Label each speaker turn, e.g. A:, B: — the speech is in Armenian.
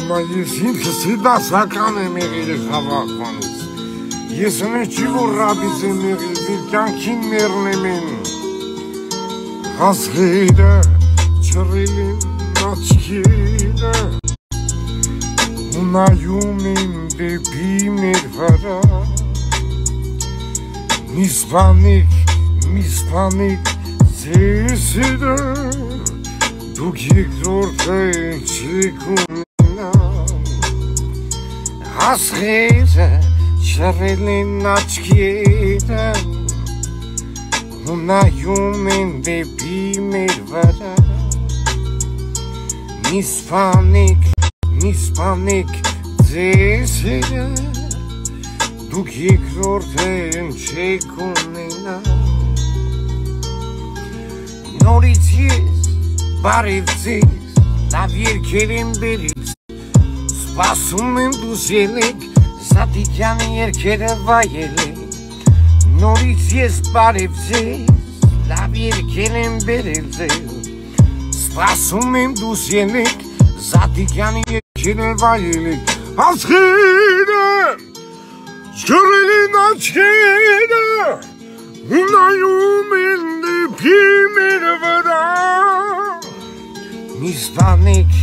A: Հիմա ես ինքս դասական եմ եղել խավախանից, ես մեջի որ ռաբից եմ եղել, վիր կյանքին մերնեմ են, հազղերը չրել են աչքերը, ու նայում են դեպի մեր վրա, մի սպանիկ ձեզ հետը, դուք երկրորդ են չեք Հազղերը չրել են աչքերը ու նայում են դեպի մեր վրա Մի սպանիկ ձեզ հետը դուք երկրորդ են չեք ունենա Նորից ես բարև ձեզ լավ երգեր եմ բերել Սպասում եմ դուս ելեք, Սատիկյանի երգերը վայելեք Նորից ես բարև ձեզ, լավ երգեր եմ բերել ձեզ Սպասում եմ դուս ելեք, Սատիկյանի երգերը վայելեք Հազղերը չրել են աչքերը ու նայում են դեպի մեր վրա Մի